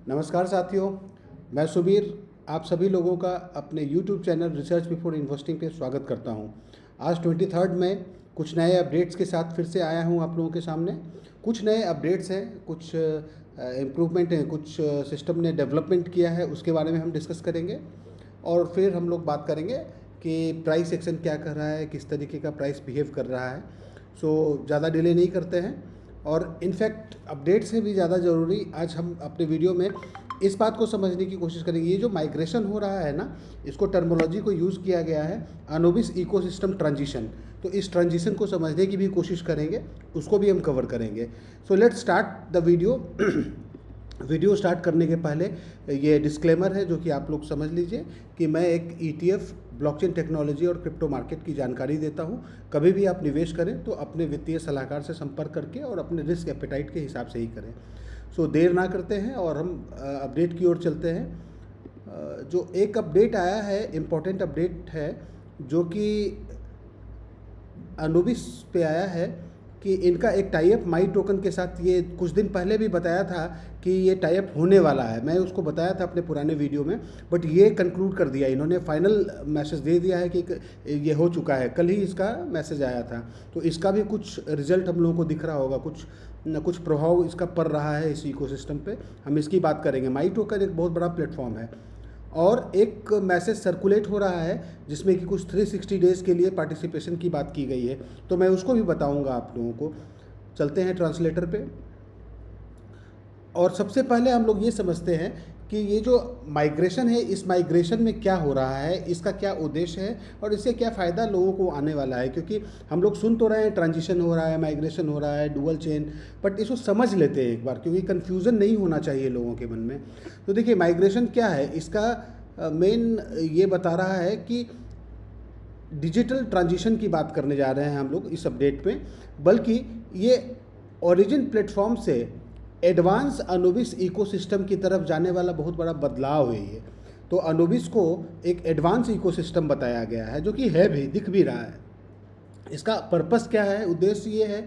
नमस्कार साथियों, मैं सुबीर आप सभी लोगों का अपने YouTube channel research before investing पे स्वागत करता हूं। आज 23 में कुछ नए अपडेट्स के साथ फिर से आया हूं आप लोगों के सामने। कुछ नए अपडेट्स हैं, कुछ इम्प्रूवमेंट हैं, कुछ सिस्टम ने डेवलपमेंट किया है, उसके बारे में हम डिस्कस करेंगे। और फिर हम लोग बात करेंगे कि प्राइस एक्शन क्या कर रहा है, किस तरीके का प्राइस बिहेव कर रहा है। ज़्यादा डिले नहीं करते हैं और इनफैक्ट अपडेट से भी ज़्यादा ज़रूरी आज हम अपने वीडियो में इस बात को समझने की कोशिश करेंगे। ये जो माइग्रेशन हो रहा है ना, इसको टर्मोलॉजी को यूज़ किया गया है अनोबिस इकोसिस्टम ट्रांजिशन। तो इस ट्रांजिशन को समझने की भी कोशिश करेंगे, उसको भी हम कवर करेंगे। So let's start the video. Video start करने के पहले ये डिस्क्लेमर है जो कि आप लोग समझ लीजिए कि मैं एक ETF, ब्लॉकचेन टेक्नोलॉजी और क्रिप्टो मार्केट की जानकारी देता हूँ। कभी भी आप निवेश करें तो अपने वित्तीय सलाहकार से संपर्क करके और अपने रिस्क एपेटाइट के हिसाब से ही करें। देर ना करते हैं और हम अपडेट की ओर चलते हैं। जो एक अपडेट आया है, इम्पोर्टेंट अपडेट है, जो कि अनोबिस पे आया है कि इनका एक टाइप माई टोकन के साथ, ये कुछ दिन पहले भी बताया था कि ये टाइप होने वाला है। मैं उसको बताया था अपने पुराने वीडियो में, बट ये कंक्लूड कर दिया इन्होंने, फाइनल मैसेज दे दिया है कि ये हो चुका है। कल ही इसका मैसेज आया था, तो इसका भी कुछ रिजल्ट हम लोगों को दिख रहा होगा, कुछ प्रभाव इसका पड़ रहा है इस इकोसिस्टम पे। हम इसकी बात करेंगे। माई टोकन एक बहुत बड़ा प्लेटफॉर्म है और एक मैसेज सर्कुलेट हो रहा है जिसमें कि कुछ 360 डेज़ के लिए पार्टिसिपेशन की बात की गई है, तो मैं उसको भी बताऊंगा आप लोगों को। चलते हैं ट्रांसलेटर पे। और सबसे पहले हम लोग ये समझते हैं कि ये जो माइग्रेशन है, इस माइग्रेशन में क्या हो रहा है, इसका क्या उद्देश्य है और इससे क्या फ़ायदा लोगों को आने वाला है। क्योंकि हम लोग सुन तो रहे हैं ट्रांजिशन हो रहा है, माइग्रेशन हो रहा है, डुअल चेन, बट इसको समझ लेते हैं एक बार, क्योंकि कन्फ्यूज़न नहीं होना चाहिए लोगों के मन में। तो देखिए माइग्रेशन क्या है, इसका मेन ये बता रहा है कि डिजिटल ट्रांजिशन की बात करने जा रहे हैं हम लोग इस अपडेट में, बल्कि ये ओरिजिन प्लेटफॉर्म से एडवांस अनोबिस इकोसिस्टम की तरफ जाने वाला बहुत बड़ा बदलाव है ये। तो अनोबिस को एक एडवांस इकोसिस्टम बताया गया है, जो कि है भी, दिख भी रहा है। इसका पर्पस क्या है, उद्देश्य ये है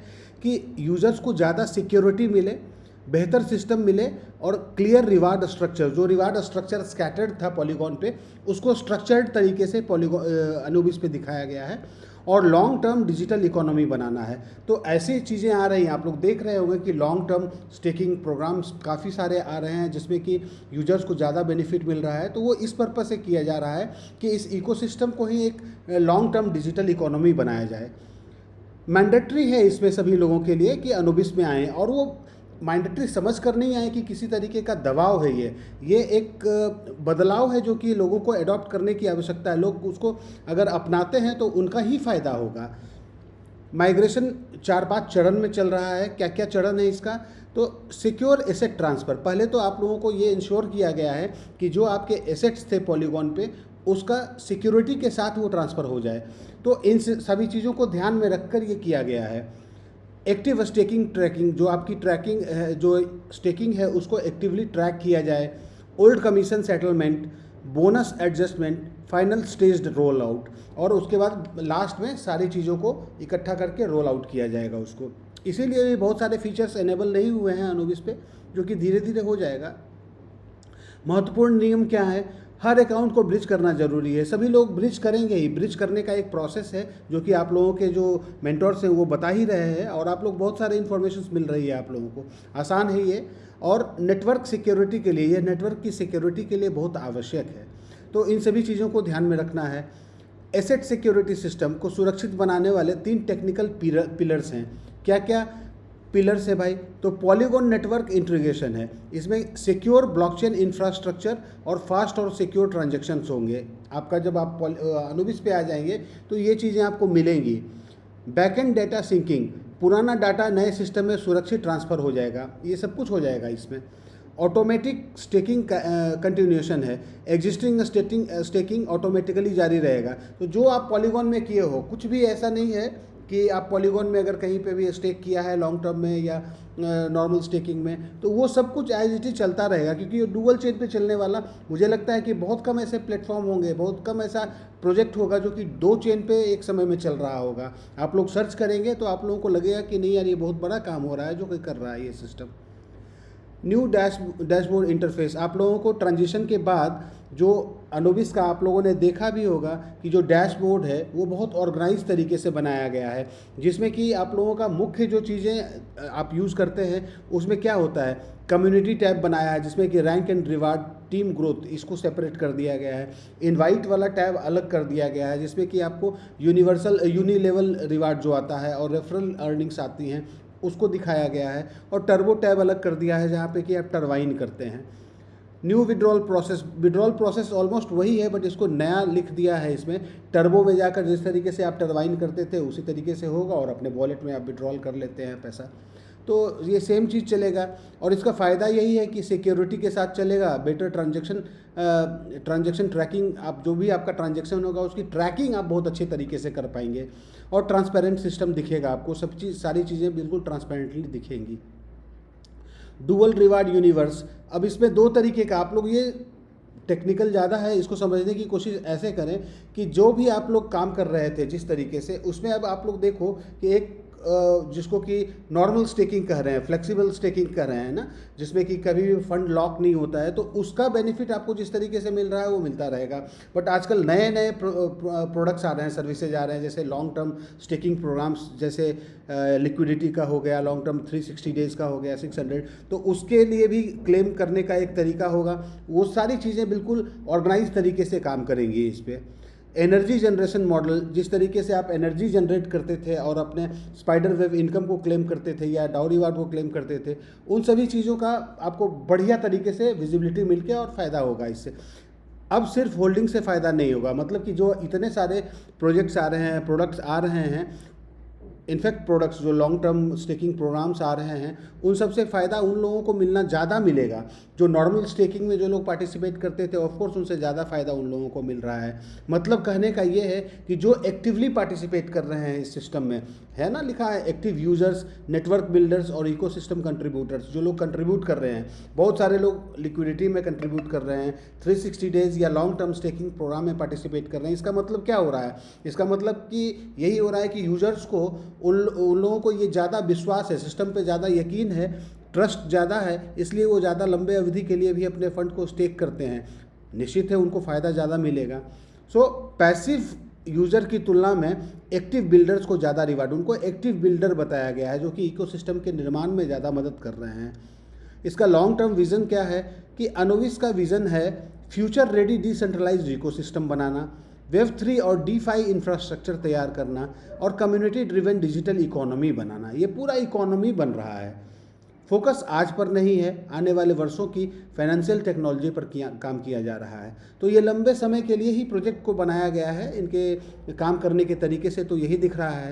कि यूज़र्स को ज़्यादा सिक्योरिटी मिले, बेहतर सिस्टम मिले और क्लियर रिवार्ड स्ट्रक्चर, जो रिवार्ड स्ट्रक्चर स्कैटर्ड था पॉलीगॉन पे, उसको स्ट्रक्चर्ड तरीके से अनोबिस पे दिखाया गया है और लॉन्ग टर्म डिजिटल इकोनॉमी बनाना है। तो ऐसी चीज़ें आ रही हैं, आप लोग देख रहे होंगे कि लॉन्ग टर्म स्टेकिंग प्रोग्राम्स काफ़ी सारे आ रहे हैं जिसमें कि यूजर्स को ज़्यादा बेनिफिट मिल रहा है। तो वो इस पर्पस से किया जा रहा है कि इस इकोसिस्टम को ही एक लॉन्ग टर्म डिजिटल इकोनॉमी बनाया जाए। मैंडेटरी है इसमें सभी लोगों के लिए कि अनोबिस में आएँ, और वो मैंडेटरी समझ कर नहीं आए कि किसी तरीके का दबाव है। ये एक बदलाव है जो कि लोगों को अडॉप्ट करने की आवश्यकता है। लोग उसको अगर अपनाते हैं तो उनका ही फ़ायदा होगा। माइग्रेशन 4-5 चरण में चल रहा है। क्या क्या चरण है इसका? तो सिक्योर एसेट ट्रांसफ़र, पहले तो आप लोगों को ये इंश्योर किया गया है कि जो आपके एसेट्स थे पॉलीगॉन पे, उसका सिक्योरिटी के साथ वो ट्रांसफ़र हो जाए। तो इन सभी चीज़ों को ध्यान में रखकर ये किया गया है। एक्टिव स्टेकिंग ट्रैकिंग, जो आपकी ट्रैकिंग है, जो स्टेकिंग है, उसको एक्टिवली ट्रैक किया जाए। Old commission settlement, bonus adjustment, final staged roll out, और उसके बाद लास्ट में सारी चीज़ों को इकट्ठा करके रोल आउट किया जाएगा उसको। इसीलिए भी बहुत सारे फीचर्स एनेबल नहीं हुए हैं अनोबिस पे, जो कि धीरे धीरे हो जाएगा। महत्वपूर्ण नियम क्या है? हर अकाउंट को ब्रिज करना ज़रूरी है। सभी लोग ब्रिज करेंगे ही। ब्रिज करने का एक प्रोसेस है जो कि आप लोगों के जो मेंटर्स हैं वो बता ही रहे हैं, और आप लोग बहुत सारे इन्फॉर्मेशन मिल रही है आप लोगों को। आसान है ये, और नेटवर्क सिक्योरिटी के लिए, ये नेटवर्क की सिक्योरिटी के लिए बहुत आवश्यक है। तो इन सभी चीज़ों को ध्यान में रखना है। एसेट सिक्योरिटी सिस्टम को सुरक्षित बनाने वाले 3 टेक्निकल पिलर्स हैं। क्या क्या पिलर्स है भाई? तो पॉलीगॉन नेटवर्क इंटीग्रेशन है, इसमें सिक्योर ब्लॉकचेन इंफ्रास्ट्रक्चर और फास्ट और सिक्योर ट्रांजैक्शंस होंगे। आपका जब आप अनोबिस पे आ जाएंगे तो ये चीज़ें आपको मिलेंगी। बैकएंड डेटा सिंकिंग, पुराना डाटा नए सिस्टम में सुरक्षित ट्रांसफ़र हो जाएगा, ये सब कुछ हो जाएगा इसमें। ऑटोमेटिक स्टेकिंग कंटिन्यूएशन है, एग्जिस्टिंग स्टेकिंग ऑटोमेटिकली जारी रहेगा। तो जो आप पॉलीगॉन में किए हो, कुछ भी ऐसा नहीं है कि आप पॉलीगॉन में अगर कहीं पे भी स्टेक किया है लॉन्ग टर्म में या नॉर्मल स्टेकिंग में, तो वो सब कुछ एज इट इज चलता रहेगा, क्योंकि ये डुअल चेन पे चलने वाला, मुझे लगता है कि बहुत कम ऐसे प्लेटफॉर्म होंगे, बहुत कम ऐसा प्रोजेक्ट होगा जो कि 2 चेन पे एक समय में चल रहा होगा। आप लोग सर्च करेंगे तो आप लोगों को लगेगा कि नहीं यार, ये बहुत बड़ा काम हो रहा है जो कि कर रहा है ये सिस्टम। न्यू डैशबोर्ड इंटरफेस, आप लोगों को ट्रांजिशन के बाद जो अनुबिस का आप लोगों ने देखा भी होगा कि जो डैशबोर्ड है वो बहुत ऑर्गेनाइज तरीके से बनाया गया है, जिसमें कि आप लोगों का मुख्य जो चीज़ें आप यूज़ करते हैं उसमें क्या होता है, कम्युनिटी टैब बनाया है जिसमें कि rank and reward, team growth, इसको सेपरेट कर दिया गया है। इनवाइट वाला टैब अलग कर दिया गया है जिसमें कि आपको यूनिवर्सल यूनिलेवल रिवार्ड जो आता है और रेफरल अर्निंग्स आती हैं उसको दिखाया गया है। और टर्बो टैब अलग कर दिया है जहाँ पे कि आप टरबाइन करते हैं। न्यू विड्रॉल प्रोसेस ऑलमोस्ट वही है बट इसको नया लिख दिया है इसमें। टर्बो में जाकर जिस तरीके से आप टरबाइन करते थे उसी तरीके से होगा और अपने वॉलेट में आप विड्रॉल कर लेते हैं पैसा, तो ये सेम चीज़ चलेगा। और इसका फ़ायदा यही है कि सिक्योरिटी के साथ चलेगा, बेटर ट्रांजैक्शन ट्रैकिंग, आप जो भी आपका ट्रांजैक्शन होगा उसकी ट्रैकिंग आप बहुत अच्छे तरीके से कर पाएंगे। और ट्रांसपेरेंट सिस्टम दिखेगा आपको, सारी चीज़ें बिल्कुल ट्रांसपेरेंटली दिखेंगी। डुअल रिवार्ड यूनिवर्स, अब इसमें दो तरीके का, आप लोग ये टेक्निकल ज़्यादा है, इसको समझने की कोशिश ऐसे करें कि जो भी आप लोग काम कर रहे थे जिस तरीके से, उसमें अब आप लोग देखो कि एक जिसको कि नॉर्मल स्टेकिंग कह रहे हैं, फ्लेक्सिबल स्टेकिंग कह रहे हैं ना, जिसमें कि कभी भी फंड लॉक नहीं होता है, तो उसका बेनिफिट आपको जिस तरीके से मिल रहा है वो मिलता रहेगा। बट आजकल नए नए प्रोडक्ट्स आ रहे हैं, सर्विसेज आ रहे हैं, जैसे लॉन्ग टर्म स्टेकिंग प्रोग्राम्स, जैसे लिक्विडिटी का हो गया, लॉन्ग टर्म 360 डेज़ का हो गया 600, तो उसके लिए भी क्लेम करने का एक तरीका होगा। वो सारी चीज़ें बिल्कुल ऑर्गेनाइज तरीके से काम करेंगी इस पर। एनर्जी जनरेशन मॉडल, जिस तरीके से आप एनर्जी जनरेट करते थे और अपने स्पाइडर वेव इनकम को क्लेम करते थे या डाउ रिवार्ड को क्लेम करते थे, उन सभी चीज़ों का आपको बढ़िया तरीके से विजिबिलिटी मिलके और फ़ायदा होगा इससे। अब सिर्फ होल्डिंग से फ़ायदा नहीं होगा, मतलब कि जो इतने सारे प्रोजेक्ट्स आ रहे हैं, प्रोडक्ट्स आ रहे हैं, इनफैक्ट प्रोडक्ट्स जो लॉन्ग टर्म स्टेकिंग प्रोग्राम्स आ रहे हैं, उन सबसे फ़ायदा उन लोगों को मिलना ज़्यादा मिलेगा जो नॉर्मल स्टेकिंग में जो लोग पार्टिसिपेट करते थे। ऑफकोर्स उनसे ज़्यादा फ़ायदा उन लोगों को मिल रहा है। मतलब कहने का ये है कि जो एक्टिवली पार्टिसिपेट कर रहे हैं इस सिस्टम में, है ना, लिखा है एक्टिव यूज़र्स, नेटवर्क बिल्डर्स और इकोसिस्टम कंट्रीब्यूटर्स, जो लोग कंट्रीब्यूट कर रहे हैं, बहुत सारे लोग लिक्विडिटी में कंट्रीब्यूट कर रहे हैं, 360 डेज़ या लॉन्ग टर्म स्टेकिंग प्रोग्राम में पार्टिसिपेट कर रहे हैं। इसका मतलब क्या हो रहा है? इसका मतलब कि यही हो रहा है कि यूज़र्स को, उन लोगों को ये ज़्यादा विश्वास है, सिस्टम पे ज़्यादा यकीन है, ट्रस्ट ज़्यादा है, इसलिए वो ज़्यादा लंबे अवधि के लिए भी अपने फंड को स्टेक करते हैं। निश्चित है उनको फ़ायदा ज़्यादा मिलेगा। सो पैसिव यूज़र की तुलना में एक्टिव बिल्डर्स को ज़्यादा रिवार्ड, उनको एक्टिव बिल्डर बताया गया है जो कि इकोसिस्टम के निर्माण में ज़्यादा मदद कर रहे हैं। इसका लॉन्ग टर्म विज़न क्या है कि अनुविस का विज़न है फ्यूचर रेडी डिसेंट्रलाइज्ड इकोसिस्टम बनाना, Web3 और DeFi इंफ्रास्ट्रक्चर तैयार करना और कम्युनिटी ड्रिवन डिजिटल इकोनॉमी बनाना। ये पूरा इकोनॉमी बन रहा है। फोकस आज पर नहीं है, आने वाले वर्षों की फाइनेंशियल टेक्नोलॉजी पर काम किया जा रहा है। तो ये लंबे समय के लिए ही प्रोजेक्ट को बनाया गया है। इनके काम करने के तरीके से तो यही दिख रहा है।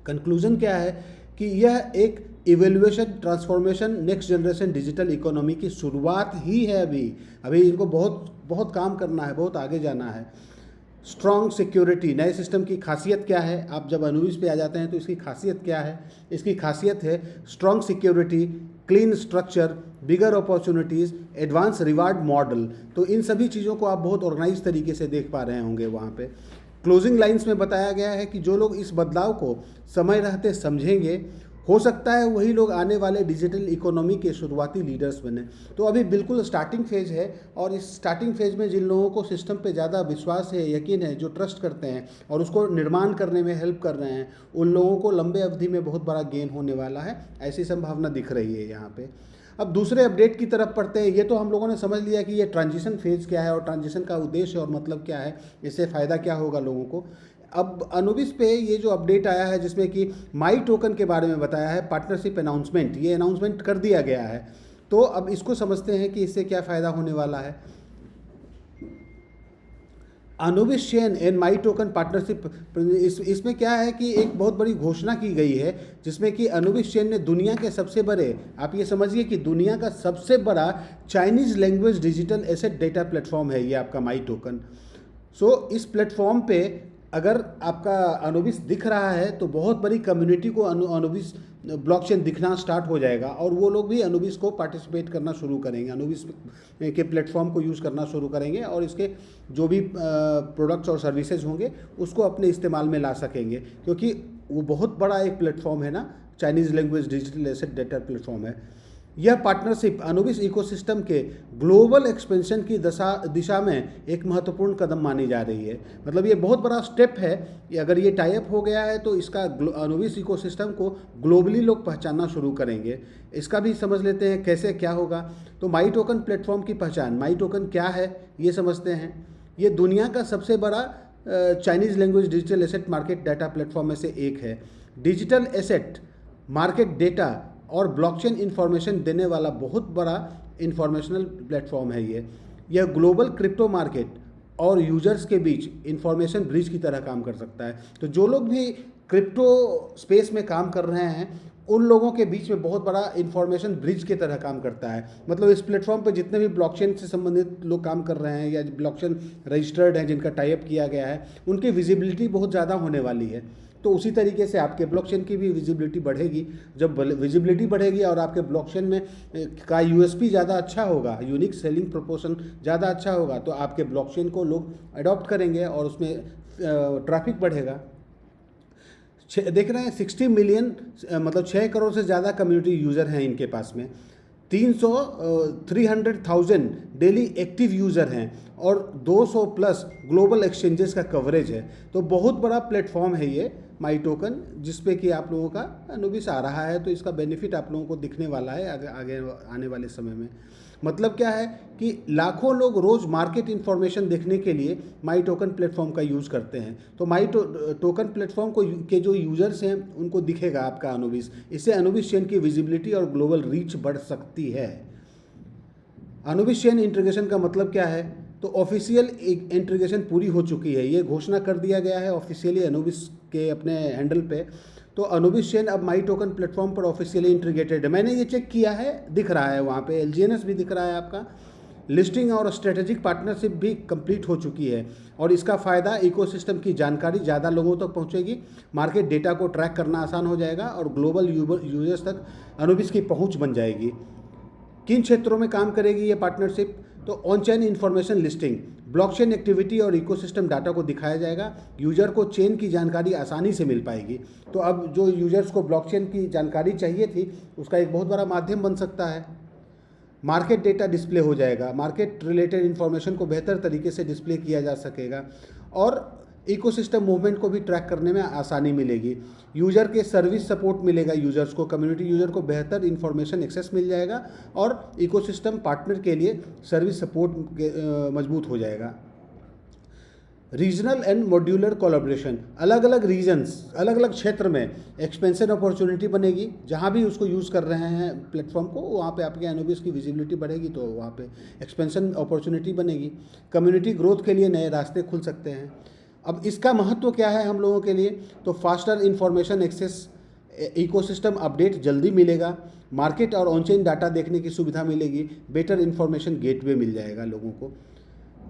कंक्लूजन क्या है कि यह एक evaluation, transformation, next generation digital economy की शुरुआत ही है। अभी इनको बहुत काम करना है, बहुत आगे जाना है। स्ट्रॉन्ग सिक्योरिटी, नए सिस्टम की खासियत क्या है? आप जब अनुविस पे आ जाते हैं तो इसकी खासियत क्या है? इसकी खासियत है स्ट्रॉन्ग सिक्योरिटी, क्लीन स्ट्रक्चर, बिगर अपॉर्चुनिटीज़, एडवांस रिवार्ड मॉडल। तो इन सभी चीज़ों को आप बहुत ऑर्गेनाइज तरीके से देख पा रहे होंगे वहाँ पे। क्लोजिंग लाइंस में बताया गया है कि जो लोग इस बदलाव को समय रहते समझेंगे, हो सकता है वही लोग आने वाले डिजिटल इकोनॉमी के शुरुआती लीडर्स बने। तो अभी बिल्कुल स्टार्टिंग फेज है और इस स्टार्टिंग फेज में जिन लोगों को सिस्टम पे ज़्यादा विश्वास है, यकीन है, जो ट्रस्ट करते हैं और उसको निर्माण करने में हेल्प कर रहे हैं, उन लोगों को लंबे अवधि में बहुत बड़ा गेन होने वाला है, ऐसी संभावना दिख रही है यहाँ पे। अब दूसरे अपडेट की तरफ पढ़ते हैं। ये तो हम लोगों ने समझ लिया कि ये ट्रांजिशन फेज़ क्या है और ट्रांजिशन का उद्देश्य और मतलब क्या है, इससे फ़ायदा क्या होगा लोगों को। अब अनुविस पे ये जो अपडेट आया है जिसमें कि माई टोकन के बारे में बताया है, पार्टनरशिप अनाउंसमेंट, ये अनाउंसमेंट कर दिया गया है। तो अब इसको समझते हैं कि इससे क्या फ़ायदा होने वाला है। अनुविस chain and my token partnership, इसमें क्या है कि एक बहुत बड़ी घोषणा की गई है जिसमें कि अनुविस चेन ने दुनिया के सबसे बड़े, आप ये समझिए कि दुनिया का सबसे बड़ा Chinese language digital asset data platform है ये आपका माई टोकन। सो इस प्लेटफॉर्म पे अगर आपका अनुविस दिख रहा है तो बहुत बड़ी कम्युनिटी को अनुविस ब्लॉकचेन दिखना स्टार्ट हो जाएगा और वो लोग भी अनुविस को पार्टिसिपेट करना शुरू करेंगे, अनुविस के प्लेटफॉर्म को यूज़ करना शुरू करेंगे और इसके जो भी प्रोडक्ट्स और सर्विसेज होंगे उसको अपने इस्तेमाल में ला सकेंगे, क्योंकि वो बहुत बड़ा एक प्लेटफॉर्म है ना, Chinese language digital asset data platform है। यह पार्टनरशिप अनुबिस इकोसिस्टम के ग्लोबल एक्सपेंशन की दिशा में एक महत्वपूर्ण कदम मानी जा रही है। मतलब ये बहुत बड़ा स्टेप है कि अगर ये टाई अप हो गया है तो इसका अनुबिस इकोसिस्टम को ग्लोबली लोग पहचानना शुरू करेंगे। इसका भी समझ लेते हैं कैसे क्या होगा। तो माई टोकन प्लेटफॉर्म की पहचान, माई टोकन क्या है ये समझते हैं। ये दुनिया का सबसे बड़ा Chinese language digital asset market data platform में से एक है। डिजिटल एसेट मार्केट डेटा और ब्लॉकचेन इंफॉर्मेशन देने वाला बहुत बड़ा इंफॉर्मेशनल प्लेटफॉर्म है यह ग्लोबल क्रिप्टो मार्केट और यूजर्स के बीच इंफॉर्मेशन ब्रिज की तरह काम कर सकता है। तो जो लोग भी क्रिप्टो स्पेस में काम कर रहे हैं उन लोगों के बीच में बहुत बड़ा इंफॉर्मेशन ब्रिज की तरह काम करता है। मतलब इस प्लेटफॉर्म पर जितने भी ब्लॉकचेन से संबंधित लोग काम कर रहे हैं या ब्लॉकचेन रजिस्टर्ड हैं जिनका टाई अप किया गया है उनकी विजिबिलिटी बहुत ज़्यादा होने वाली है। तो उसी तरीके से आपके ब्लॉकचेन की भी विजिबिलिटी बढ़ेगी। जब विजिबिलिटी बढ़ेगी और आपके ब्लॉकचेन में का यूएसपी ज़्यादा अच्छा होगा, यूनिक सेलिंग प्रोपोर्शन ज़्यादा अच्छा होगा, तो आपके ब्लॉकचेन को लोग अडॉप्ट करेंगे और उसमें ट्रैफिक बढ़ेगा। देख रहे हैं 60 मिलियन मतलब 6 करोड़ से ज़्यादा कम्युनिटी यूज़र हैं इनके पास में। 300,000 डेली एक्टिव यूज़र हैं और 200 प्लस ग्लोबल एक्सचेंजेस का कवरेज है। तो बहुत बड़ा प्लेटफॉर्म है ये माई टोकन, जिसपे कि आप लोगों का अनुबिस आ रहा है। तो इसका बेनिफिट आप लोगों को दिखने वाला है आगे आने वाले समय में। मतलब क्या है कि लाखों लोग रोज़ मार्केट इन्फॉर्मेशन देखने के लिए माई टोकन प्लेटफॉर्म का यूज़ करते हैं। तो माई टोकन प्लेटफॉर्म को के जो यूज़र्स हैं उनको दिखेगा आपका अनुबिस। इससे अनुबिस चेन की विजिबिलिटी और ग्लोबल रीच बढ़ सकती है। अनुबिस चेन इंटीग्रेशन का मतलब क्या है? तो ऑफिशियल इंटीग्रेशन पूरी हो चुकी है, ये घोषणा कर दिया गया है ऑफिशियली अनुबिस के अपने हैंडल पे। तो अनुबिस चेन अब माई टोकन प्लेटफॉर्म पर ऑफिशियली इंटीग्रेटेड है। मैंने ये चेक किया है, दिख रहा है वहाँ पे LGNS भी दिख रहा है आपका। लिस्टिंग और स्ट्रेटेजिक पार्टनरशिप भी कंप्लीट हो चुकी है और इसका फ़ायदा इकोसिस्टम की जानकारी ज़्यादा लोगों तक पहुँचेगी, मार्केट डेटा को ट्रैक करना आसान हो जाएगा और ग्लोबल यूजर्स तक अनुबिस की पहुँच बन जाएगी। किन क्षेत्रों में काम करेगी ये पार्टनरशिप? तो on chain information listing, blockchain activity और इकोसिस्टम डाटा को दिखाया जाएगा। यूजर को चेन की जानकारी आसानी से मिल पाएगी। तो अब जो यूजर्स को ब्लॉकचेन की जानकारी चाहिए थी उसका एक बहुत बड़ा माध्यम बन सकता है। मार्केट डेटा डिस्प्ले हो जाएगा, मार्केट रिलेटेड इन्फॉर्मेशन को बेहतर तरीके से डिस्प्ले किया जा सकेगा और इकोसिस्टम मूवमेंट को भी ट्रैक करने में आसानी मिलेगी। यूज़र के सर्विस सपोर्ट मिलेगा, यूज़र्स को, कम्युनिटी यूज़र को बेहतर इन्फॉर्मेशन एक्सेस मिल जाएगा और इकोसिस्टम पार्टनर के लिए सर्विस सपोर्ट मजबूत हो जाएगा। रीजनल एंड मॉड्यूलर कोलैबोरेशन, अलग अलग रीजन्स, अलग अलग क्षेत्र में एक्सपेंशन अपॉर्चुनिटी बनेगी। जहाँ भी उसको यूज़ कर रहे हैं प्लेटफॉर्म को वहाँ पे आपके अनुबिस की विजिबिलिटी बढ़ेगी तो वहाँ पे एक्सपेंशन अपॉर्चुनिटी बनेगी। कम्युनिटी ग्रोथ के लिए नए रास्ते खुल सकते हैं। अब इसका महत्व क्या है हम लोगों के लिए? तो faster information access, ecosystem update जल्दी मिलेगा, मार्केट और ऑनचेन डाटा देखने की सुविधा मिलेगी, बेटर इंफॉर्मेशन गेटवे मिल जाएगा लोगों को।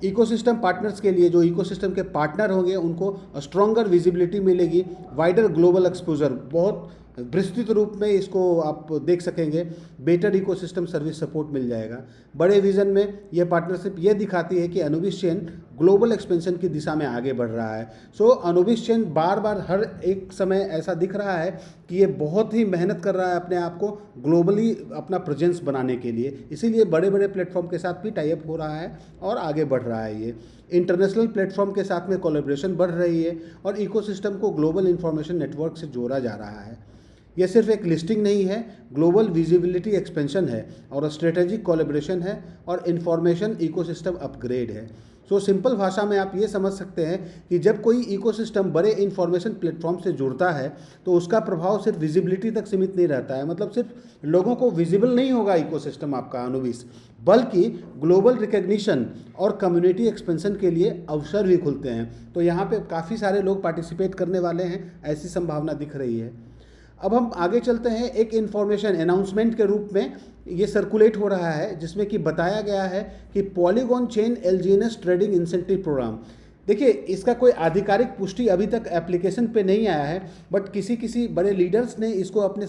इकोसिस्टम पार्टनर्स के लिए, जो इकोसिस्टम के पार्टनर होंगे उनको स्ट्रॉन्गर विजिबिलिटी मिलेगी, वाइडर ग्लोबल एक्सपोजर, बहुत विस्तृत रूप में इसको आप देख सकेंगे, बेटर इकोसिस्टम सर्विस सपोर्ट मिल जाएगा। बड़े विजन में यह पार्टनरशिप ये दिखाती है कि अनुबिस चेन ग्लोबल एक्सपेंशन की दिशा में आगे बढ़ रहा है। सो अनुबिस चेन बार बार हर एक समय ऐसा दिख रहा है कि ये बहुत ही मेहनत कर रहा है अपने आप को ग्लोबली अपना प्रेजेंस बनाने के लिए, इसीलिए बड़े बड़े प्लेटफॉर्म के साथ भी टाई अप हो रहा है और आगे बढ़ रहा है। ये इंटरनेशनल प्लेटफॉर्म के साथ में कोलैबोरेशन बढ़ रही है और इकोसिस्टम को ग्लोबल इंफॉर्मेशन नेटवर्क से जोड़ा जा रहा है। यह सिर्फ एक लिस्टिंग नहीं है, ग्लोबल विजिबिलिटी एक्सपेंशन है और स्ट्रेटेजिक कोलैबोरेशन है और इंफॉर्मेशन इकोसिस्टम अपग्रेड है। सो सिंपल भाषा में आप ये समझ सकते हैं कि जब कोई इकोसिस्टम बड़े इंफॉर्मेशन प्लेटफॉर्म से जुड़ता है तो उसका प्रभाव सिर्फ विजिबिलिटी तक सीमित नहीं रहता है। मतलब सिर्फ लोगों को विजिबल नहीं होगा इकोसिस्टम आपका अनुबिस, बल्कि ग्लोबल रिकग्निशन और कम्युनिटी एक्सपेंशन के लिए अवसर भी खुलते हैं। तो यहाँ पे काफ़ी सारे लोग पार्टिसिपेट करने वाले हैं, ऐसी संभावना दिख रही है। अब हम आगे चलते हैं। एक इन्फॉर्मेशन अनाउंसमेंट के रूप में ये सर्कुलेट हो रहा है जिसमें कि बताया गया है कि Polygon chain LGNS trading incentive program. देखिए, इसका कोई आधिकारिक पुष्टि अभी तक एप्लीकेशन पे नहीं आया है, बट किसी बड़े लीडर्स ने इसको अपने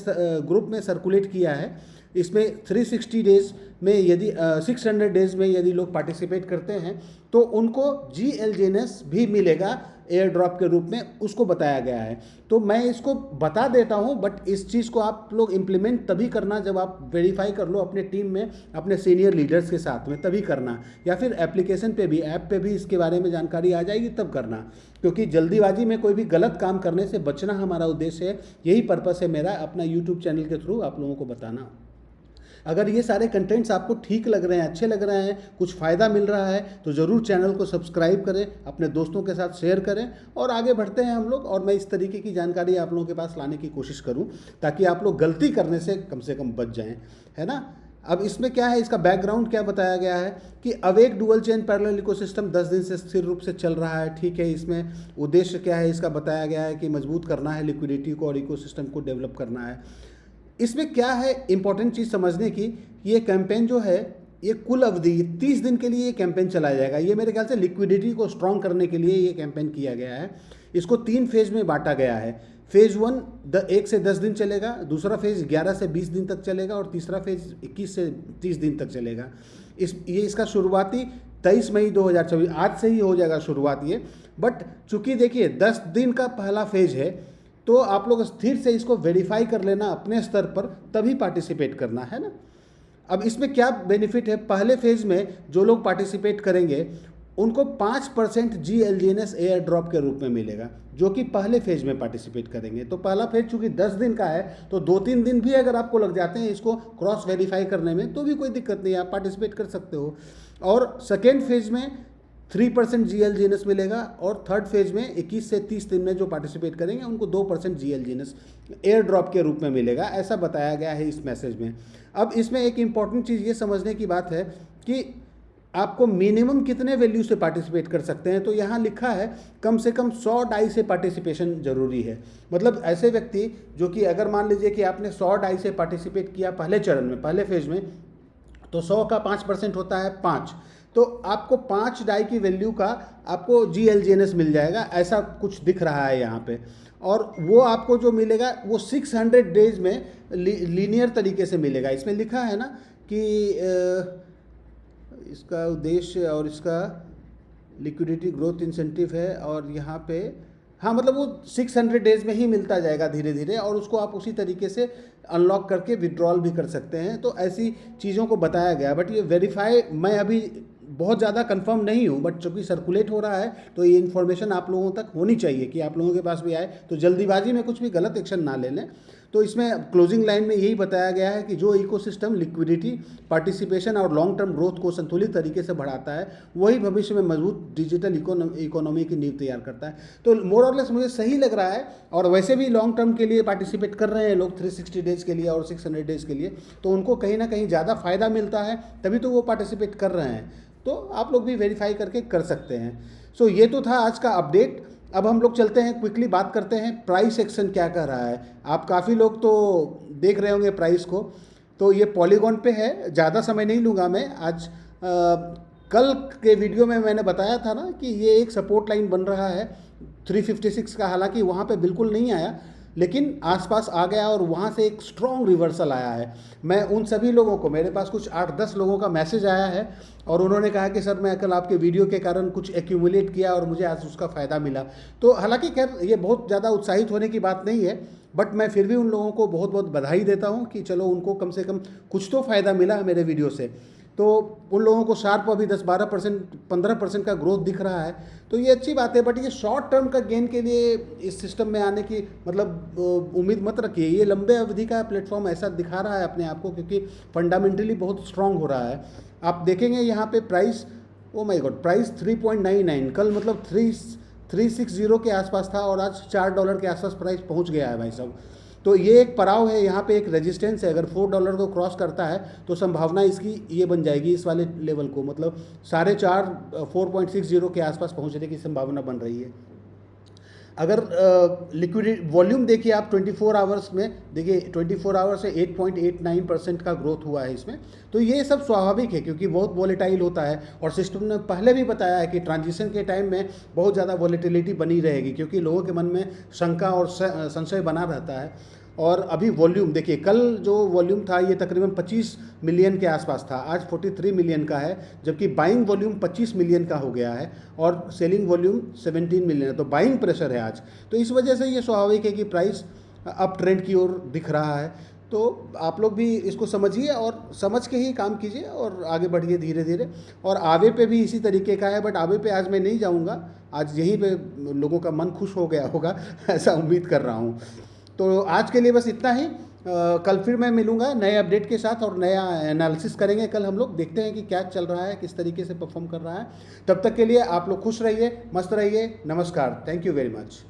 ग्रुप में सर्कुलेट किया है इसमें 360 डेज में यदि 600 डेज में यदि लोग पार्टिसिपेट करते हैं तो उनको GLJNS भी मिलेगा एयर ड्रॉप के रूप में, उसको बताया गया है। तो मैं इसको बता देता हूं, बट इस चीज़ को आप लोग इम्प्लीमेंट तभी करना जब आप वेरीफाई कर लो अपने टीम में, अपने सीनियर लीडर्स के साथ में, तभी करना। या फिर एप्लीकेशन पे भी, ऐप पे भी इसके बारे में जानकारी आ जाएगी तब करना, क्योंकि जल्दीबाजी में कोई भी गलत काम करने से बचना हमारा उद्देश्य है। यही पर्पस है मेरा, अपना यूट्यूब चैनल के थ्रू आप लोगों को बताना। अगर ये सारे कंटेंट्स आपको ठीक लग रहे हैं, अच्छे लग रहे हैं, कुछ फ़ायदा मिल रहा है, तो ज़रूर चैनल को सब्सक्राइब करें, अपने दोस्तों के साथ शेयर करें और आगे बढ़ते हैं हम लोग। और मैं इस तरीके की जानकारी आप लोगों के पास लाने की कोशिश करूं ताकि आप लोग गलती करने से कम बच जाएं, है ना। अब इसमें क्या है, इसका बैकग्राउंड क्या बताया गया है कि awake dual chain parallel ecosystem 10 दिन से स्थिर रूप से चल रहा है, ठीक है। इसमें उद्देश्य क्या है, इसका बताया गया है कि मजबूत करना है लिक्विडिटी को और इकोसिस्टम को डेवलप करना है। इसमें क्या है इंपॉर्टेंट चीज़ समझने की, ये कैंपेन जो है ये कुल अवधि 30 दिन के लिए ये कैंपेन चलाया जाएगा। ये मेरे ख्याल से लिक्विडिटी को स्ट्रॉन्ग करने के लिए ये कैंपेन किया गया है। इसको 3 फेज में बांटा गया है। फेज़ 1 1 से 10 दिन चलेगा, दूसरा फेज़ 11 से 20 दिन तक चलेगा और तीसरा फेज़ 21 से 30 दिन तक चलेगा। इसका शुरुआती 23 मई 2024 आज से ही हो जाएगा शुरुआत ये। बट चूंकि देखिए 10 दिन का पहला फेज है, तो आप लोग स्थिर से इसको वेरीफाई कर लेना अपने स्तर पर, तभी पार्टिसिपेट करना है ना। अब इसमें क्या बेनिफिट है, पहले फेज़ में जो लोग पार्टिसिपेट करेंगे उनको 5% GLJNS एयर ड्रॉप के रूप में मिलेगा, जो कि पहले फेज में पार्टिसिपेट करेंगे। तो पहला फेज चूंकि 10 दिन का है, तो 2-3 दिन भी अगर आपको लग जाते हैं इसको क्रॉस वेरीफाई करने में, तो भी कोई दिक्कत नहीं है, आप पार्टिसिपेट कर सकते हो। और सेकेंड फेज में 3% GLJNS मिलेगा और थर्ड फेज में 21 से 30 दिन में जो पार्टिसिपेट करेंगे उनको 2% GLJNS एयर ड्रॉप के रूप में मिलेगा, ऐसा बताया गया है इस मैसेज में। अब इसमें एक इम्पॉर्टेंट चीज़ ये समझने की बात है कि आपको मिनिमम कितने वैल्यू से पार्टिसिपेट कर सकते हैं। तो यहाँ लिखा है कम से कम 100 डाई से पार्टिसिपेशन जरूरी है। मतलब ऐसे व्यक्ति जो कि अगर मान लीजिए कि आपने 100 डाई से पार्टिसिपेट किया पहले चरण में, पहले फेज में, तो 100 का 5% होता है 5, तो आपको 5 डाई की वैल्यू का आपको GLJNS मिल जाएगा, ऐसा कुछ दिख रहा है यहाँ पे। और वो आपको जो मिलेगा वो 600 डेज में लीनियर तरीके से मिलेगा। इसमें लिखा है ना कि इसका उद्देश्य और इसका लिक्विडिटी ग्रोथ इंसेंटिव है, और यहाँ पे हाँ मतलब वो 600 डेज में ही मिलता जाएगा धीरे धीरे, और उसको आप उसी तरीके से अनलॉक करके विड्रॉल भी कर सकते हैं। तो ऐसी चीज़ों को बताया गया। बट ये वेरीफाई मैं अभी बहुत ज़्यादा कंफर्म नहीं हूँ, बट चूँकि सर्कुलेट हो रहा है तो ये इन्फॉर्मेशन आप लोगों तक होनी चाहिए कि आप लोगों के पास भी आए, तो जल्दीबाजी में कुछ भी गलत एक्शन ना ले लें। तो इसमें क्लोजिंग लाइन में यही बताया गया है कि जो इकोसिस्टम लिक्विडिटी, पार्टिसिपेशन और लॉन्ग टर्म ग्रोथ को संतुलित तरीके से बढ़ाता है, वही भविष्य में मजबूत डिजिटल इकोनॉमी की नींव तैयार करता है। तो मोर और लेस मुझे सही लग रहा है। और वैसे भी लॉन्ग टर्म के लिए पार्टिसिपेट कर रहे हैं लोग 360 डेज के लिए और 600 डेज के लिए, तो उनको कहीं ना कहीं ज़्यादा फायदा मिलता है, तभी तो वो पार्टिसिपेट कर रहे हैं। तो आप लोग भी वेरीफाई करके कर सकते हैं। सो ये तो था आज का अपडेट। अब हम लोग चलते हैं, क्विकली बात करते हैं प्राइस एक्शन क्या कह रहा है। आप काफ़ी लोग तो देख रहे होंगे प्राइस को। तो ये पॉलीगॉन पे है, ज़्यादा समय नहीं लूँगा मैं आज। कल के वीडियो में मैंने बताया था ना कि ये एक सपोर्ट लाइन बन रहा है 356 का, हालांकि वहाँ पे बिल्कुल नहीं आया, लेकिन आसपास आ गया और वहाँ से एक स्ट्रॉन्ग रिवर्सल आया है। मैं उन सभी लोगों को, मेरे पास कुछ 8-10 लोगों का मैसेज आया है और उन्होंने कहा कि सर मैं कल आपके वीडियो के कारण कुछ एक्यूमुलेट किया और मुझे आज उसका फ़ायदा मिला। तो हालांकि खैर ये बहुत ज़्यादा उत्साहित होने की बात नहीं है, बट मैं फिर भी उन लोगों को बहुत बहुत बधाई देता हूँ कि चलो उनको कम से कम कुछ तो फ़ायदा मिला है मेरे वीडियो से। तो उन लोगों को शार्प अभी 10-12% 15% का ग्रोथ दिख रहा है, तो ये अच्छी बात है। बट ये शॉर्ट टर्म का गेन के लिए इस सिस्टम में आने की मतलब उम्मीद मत रखिए। ये लंबे अवधि का प्लेटफॉर्म ऐसा दिखा रहा है अपने आप को, क्योंकि फंडामेंटली बहुत स्ट्रांग हो रहा है। आप देखेंगे यहाँ पे price, oh my God, price 3.99 कल मतलब 360 के आसपास था और आज $4 के आसपास प्राइस पहुँच गया है भाई साहब। तो ये एक पड़ाव है, यहाँ पे एक रेजिस्टेंस है। अगर $4 को क्रॉस करता है तो संभावना इसकी ये बन जाएगी, इस वाले लेवल को मतलब 4.5 4.60 के आसपास पहुँचने की संभावना बन रही है। अगर लिक्विडिटी वॉल्यूम देखिए आप 24 आवर्स में, देखिए 24 आवर्स से 8.89% का ग्रोथ हुआ है इसमें। तो ये सब स्वाभाविक है क्योंकि बहुत वॉलेटाइल होता है, और सिस्टम ने पहले भी बताया है कि ट्रांजिशन के टाइम में बहुत ज़्यादा वॉलेटिलिटी बनी रहेगी, क्योंकि लोगों के मन में शंका और संशय बना रहता है। और अभी वॉल्यूम देखिए, कल जो वॉल्यूम था ये तकरीबन 25 मिलियन के आसपास था, आज 43 मिलियन का है, जबकि बाइंग वॉल्यूम 25 मिलियन का हो गया है और सेलिंग वॉल्यूम 17 मिलियन है। तो बाइंग प्रेशर है आज, तो इस वजह से ये स्वाभाविक है कि प्राइस अप ट्रेंड की ओर दिख रहा है। तो आप लोग भी इसको समझिए और समझ के ही काम कीजिए और आगे बढ़िए धीरे धीरे। और आवे पे भी इसी तरीके का है, बट आवे पे आज मैं नहीं जाऊंगा, आज यहीं पे लोगों का मन खुश हो गया होगा ऐसा उम्मीद कर रहा हूँ। तो आज के लिए बस इतना ही। कल फिर मैं मिलूँगा नए अपडेट के साथ और नया एनालिसिस करेंगे कल हम लोग, देखते हैं कि क्या चल रहा है, किस तरीके से परफॉर्म कर रहा है। तब तक के लिए आप लोग खुश रहिए, मस्त रहिए। नमस्कार, थैंक यू वेरी मच।